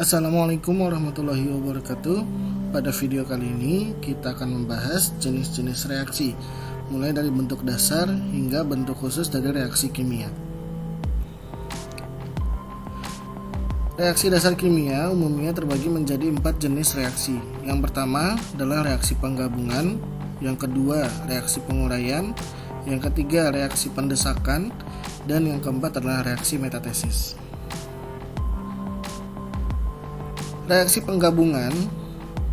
Assalamualaikum warahmatullahi wabarakatuh. Pada video kali ini kita akan membahas jenis-jenis reaksi, mulai dari bentuk dasar hingga bentuk khusus dari reaksi kimia. Reaksi dasar kimia umumnya terbagi menjadi 4 jenis reaksi. Yang pertama adalah reaksi penggabungan, yang kedua reaksi penguraian, yang ketiga reaksi pendesakan, dan yang keempat adalah reaksi metatesis. Reaksi penggabungan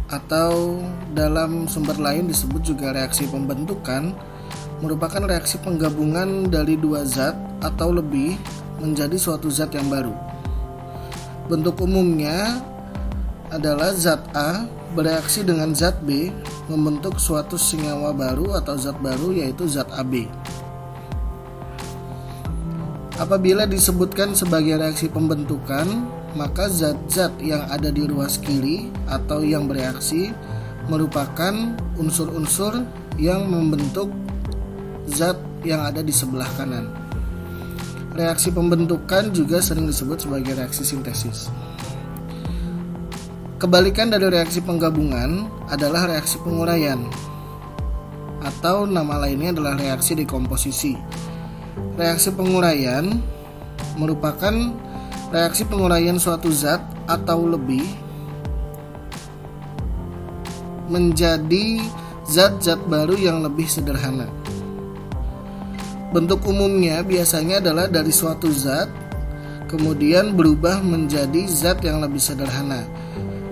atau dalam sumber lain disebut juga reaksi pembentukan merupakan reaksi penggabungan dari dua zat atau lebih menjadi suatu zat yang baru. Bentuk umumnya adalah zat A bereaksi dengan zat B membentuk suatu senyawa baru atau zat baru, yaitu zat AB. Apabila disebutkan sebagai reaksi pembentukan, maka zat-zat yang ada di ruas kiri atau yang bereaksi merupakan unsur-unsur yang membentuk zat yang ada di sebelah kanan. Reaksi pembentukan juga sering disebut sebagai reaksi sintesis. Kebalikan dari reaksi penggabungan adalah reaksi penguraian, atau nama lainnya adalah reaksi dekomposisi. Reaksi penguraian merupakan reaksi penguraian suatu zat atau lebih menjadi zat-zat baru yang lebih sederhana. Bentuk umumnya biasanya adalah dari suatu zat kemudian berubah menjadi zat yang lebih sederhana.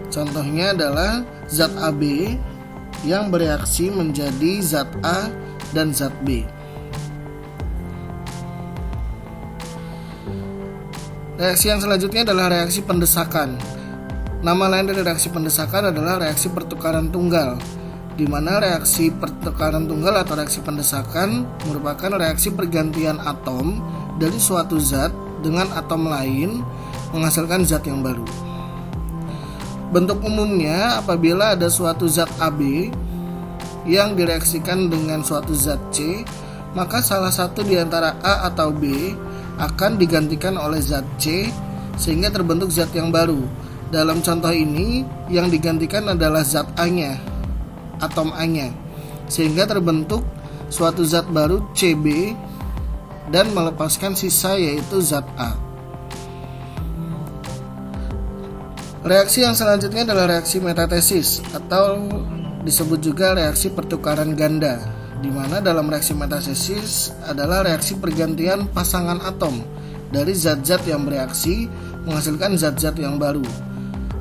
Contohnya adalah zat AB yang bereaksi menjadi zat A dan zat B. Reaksi yang selanjutnya adalah reaksi pendesakan. Nama lain dari reaksi pendesakan adalah reaksi pertukaran tunggal, di mana reaksi pertukaran tunggal atau reaksi pendesakan merupakan reaksi pergantian atom dari suatu zat dengan atom lain menghasilkan zat yang baru. Bentuk umumnya apabila ada suatu zat AB yang direaksikan dengan suatu zat C, maka salah satu di antara A atau B akan digantikan oleh zat C sehingga terbentuk zat yang baru. Dalam contoh ini yang digantikan adalah zat A-nya, atom A-nya, sehingga terbentuk suatu zat baru CB dan melepaskan sisa yaitu zat A. Reaksi yang selanjutnya adalah reaksi metatesis atau disebut juga reaksi pertukaran ganda, di mana dalam reaksi metatesis adalah reaksi pergantian pasangan atom dari zat-zat yang bereaksi menghasilkan zat-zat yang baru.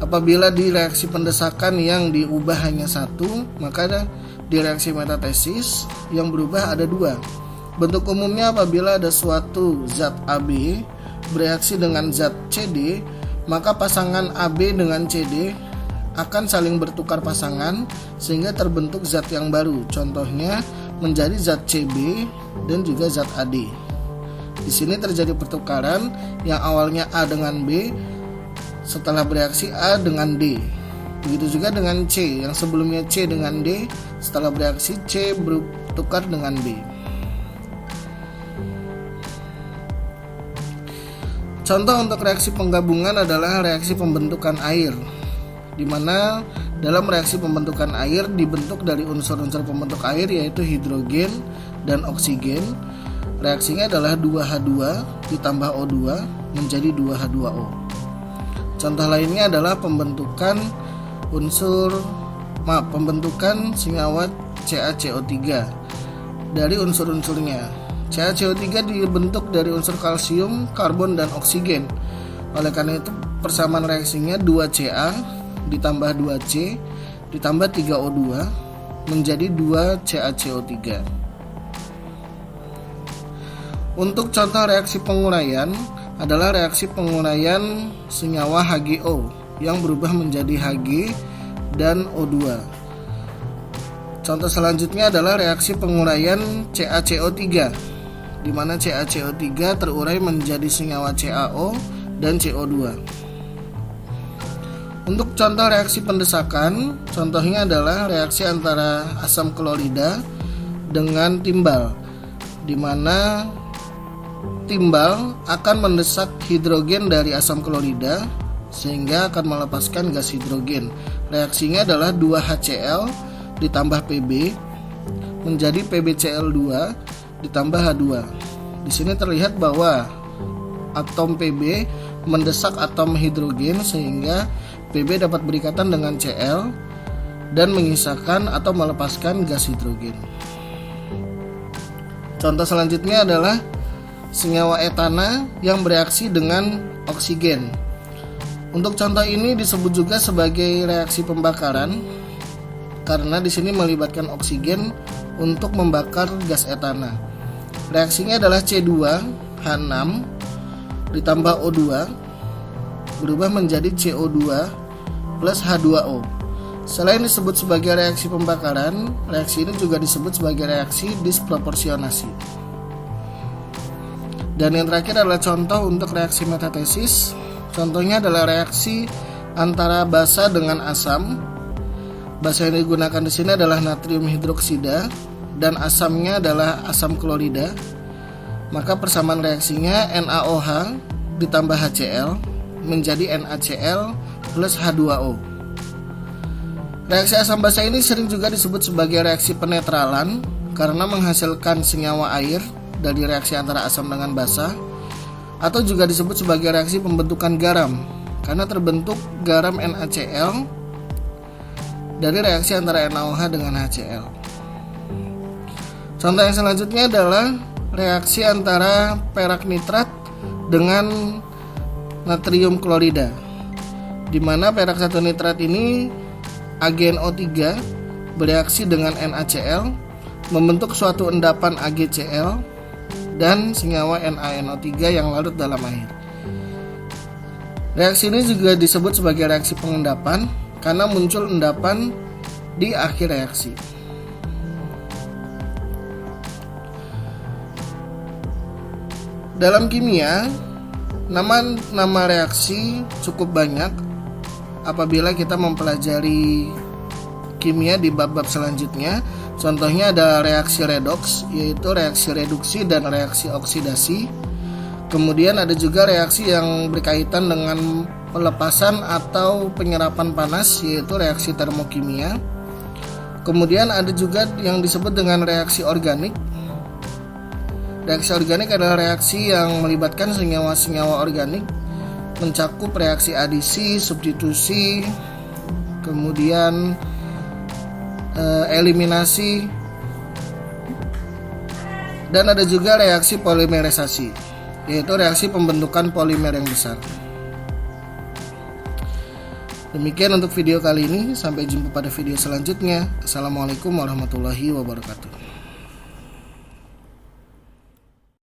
Apabila di reaksi pendesakan yang diubah hanya satu, maka di reaksi metatesis yang berubah ada dua. Bentuk umumnya apabila ada suatu zat AB bereaksi dengan zat CD, maka pasangan AB dengan CD akan saling bertukar pasangan sehingga terbentuk zat yang baru. Contohnya menjadi zat CB dan juga zat AD. Di sini terjadi pertukaran yang awalnya A dengan B, setelah bereaksi A dengan D. Begitu juga dengan C, yang sebelumnya C dengan D, setelah bereaksi C bertukar dengan B. Contoh untuk reaksi penggabungan adalah reaksi pembentukan air, di mana dalam reaksi pembentukan air dibentuk dari unsur-unsur pembentuk air yaitu hidrogen dan oksigen. Reaksinya adalah 2H2 ditambah O2 menjadi 2H2O. Contoh lainnya adalah pembentukan senyawa CaCO3 dari unsur-unsurnya. CaCO3 dibentuk dari unsur kalsium, karbon, dan oksigen. Oleh karena itu persamaan reaksinya 2Ca ditambah 2C ditambah 3O2 menjadi 2CaCO3. Untuk contoh reaksi penguraian adalah reaksi penguraian senyawa HgO yang berubah menjadi Hg dan O2. Contoh selanjutnya adalah reaksi penguraian CaCO3, di mana CaCO3 terurai menjadi senyawa CaO dan CO2. Untuk contoh reaksi pendesakan, contohnya adalah reaksi antara asam klorida dengan timbal, di mana timbal akan mendesak hidrogen dari asam klorida sehingga akan melepaskan gas hidrogen. Reaksinya adalah 2HCl ditambah Pb menjadi PbCl2 ditambah H2. Di sini terlihat bahwa atom Pb mendesak atom hidrogen sehingga Pb dapat berikatan dengan Cl dan menyisakan atau melepaskan gas hidrogen. Contoh selanjutnya adalah senyawa etana yang bereaksi dengan oksigen. Untuk contoh ini disebut juga sebagai reaksi pembakaran karena di sini melibatkan oksigen untuk membakar gas etana. Reaksinya adalah C2H6 ditambah O2 berubah menjadi CO2 plus H2O. Selain disebut sebagai reaksi pembakaran, reaksi ini juga disebut sebagai reaksi disproporsionasi. Dan yang terakhir adalah contoh untuk reaksi metatesis. Contohnya adalah reaksi antara basa dengan asam. Basa yang digunakan di sini adalah natrium hidroksida dan asamnya adalah asam klorida. Maka persamaan reaksinya NaOH ditambah HCl menjadi NaCl plus H2O. Reaksi asam basa ini sering juga disebut sebagai reaksi penetralan karena menghasilkan senyawa air dari reaksi antara asam dengan basa, atau juga disebut sebagai reaksi pembentukan garam karena terbentuk garam NaCl dari reaksi antara NaOH dengan HCl. Contoh yang selanjutnya adalah reaksi antara perak nitrat dengan natrium klorida, di mana perak satu nitrat ini AgNO3 bereaksi dengan NaCl membentuk suatu endapan AgCl dan senyawa NaNO3 yang larut dalam air. Reaksi ini juga disebut sebagai reaksi pengendapan karena muncul endapan di akhir reaksi. Dalam kimia, nama reaksi cukup banyak apabila kita mempelajari kimia di bab-bab selanjutnya. Contohnya ada reaksi redoks, yaitu reaksi reduksi dan reaksi oksidasi. Kemudian ada juga reaksi yang berkaitan dengan pelepasan atau penyerapan panas, yaitu reaksi termokimia. Kemudian ada juga yang disebut dengan reaksi organik. Reaksi organik adalah reaksi yang melibatkan senyawa-senyawa organik, mencakup reaksi adisi, substitusi, kemudian eliminasi, dan ada juga reaksi polimerisasi, yaitu reaksi pembentukan polimer yang besar. Demikian untuk video kali ini, sampai jumpa pada video selanjutnya. Assalamualaikum warahmatullahi wabarakatuh.